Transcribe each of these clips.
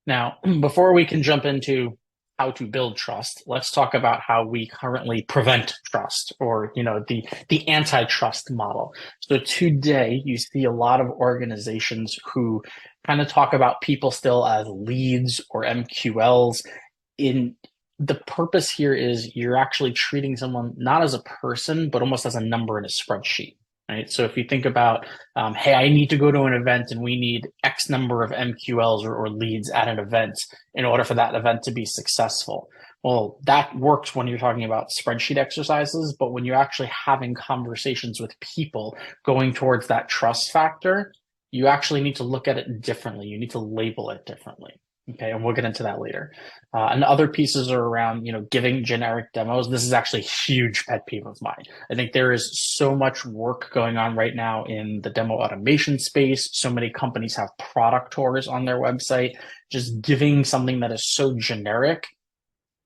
Now, before we can jump into how to build trust, let's talk about how we currently prevent trust or, the antitrust model. So today you see a lot of organizations who kind of talk about people still as leads or MQLs. In the purpose here is you're actually treating someone not as a person, but almost as a number in a spreadsheet. Right. So if you think about, hey, I need to go to an event and we need X number of MQLs or leads at an event in order for that event to be successful. Well, that works when you're talking about spreadsheet exercises, but when you're actually having conversations with people going towards that trust factor, you actually need to look at it differently. You need to label it differently. Okay, and we'll get into that later. And other pieces are around, giving generic demos. This is actually a huge pet peeve of mine. I think there is so much work going on right now in the demo automation space. So many companies have product tours on their website. Just giving something that is so generic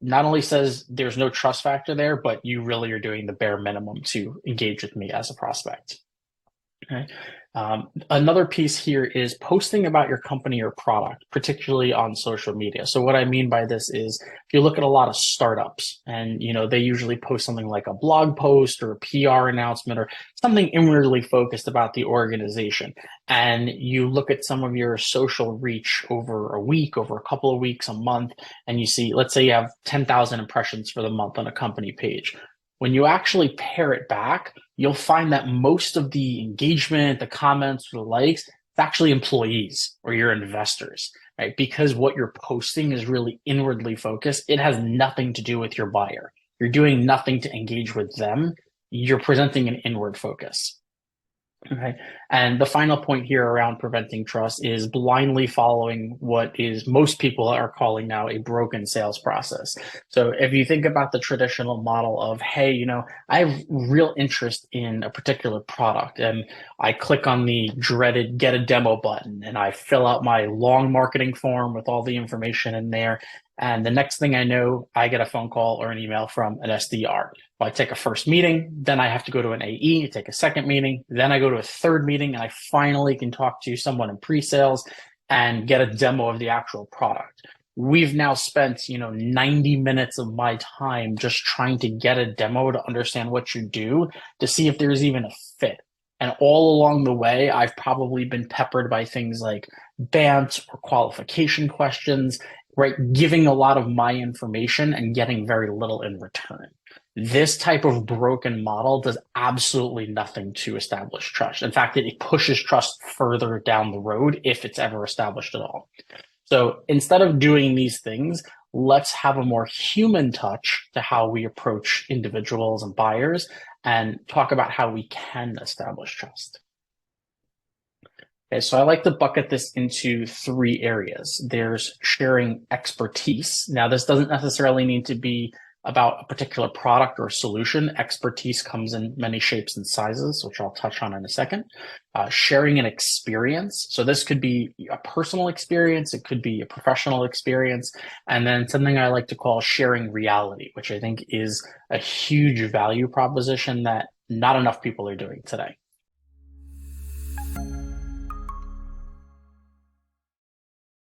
not only says there's no trust factor there, but you really are doing the bare minimum to engage with me as a prospect. Okay. Another piece here is posting about your company or product, particularly on social media. So what I mean by this is if you look at a lot of startups and, they usually post something like a blog post or a PR announcement or something inwardly focused about the organization. And you look at some of your social reach over a week, over a couple of weeks, a month, and you see, let's say you have 10,000 impressions for the month on a company page. When you actually pare it back, you'll find that most of the engagement, the comments, the likes, it's actually employees or your investors, right? Because what you're posting is really inwardly focused. It has nothing to do with your buyer. You're doing nothing to engage with them. You're presenting an inward focus. Okay. And the final point here around preventing trust is blindly following what is most people are calling now a broken sales process. So if you think about the traditional model of, hey, I have real interest in a particular product and I click on the dreaded get a demo button and I fill out my long marketing form with all the information in there. And the next thing I know, I get a phone call or an email from an SDR. I take a first meeting, then I have to go to an AE, take a second meeting, then I go to a third meeting, and I finally can talk to someone in pre-sales and get a demo of the actual product. We've now spent, 90 minutes of my time just trying to get a demo to understand what you do, to see if there's even a fit. And all along the way, I've probably been peppered by things like BANT or qualification questions, right? Giving a lot of my information and getting very little in return. This type of broken model does absolutely nothing to establish trust. In fact, it pushes trust further down the road if it's ever established at all. So instead of doing these things, let's have a more human touch to how we approach individuals and buyers and talk about how we can establish trust. Okay, so I like to bucket this into three areas. There's sharing expertise. Now, this doesn't necessarily need to be about a particular product or solution. Expertise comes in many shapes and sizes, which I'll touch on in a second. Sharing an experience. So this could be a personal experience. It could be a professional experience. And then something I like to call sharing reality, which I think is a huge value proposition that not enough people are doing today.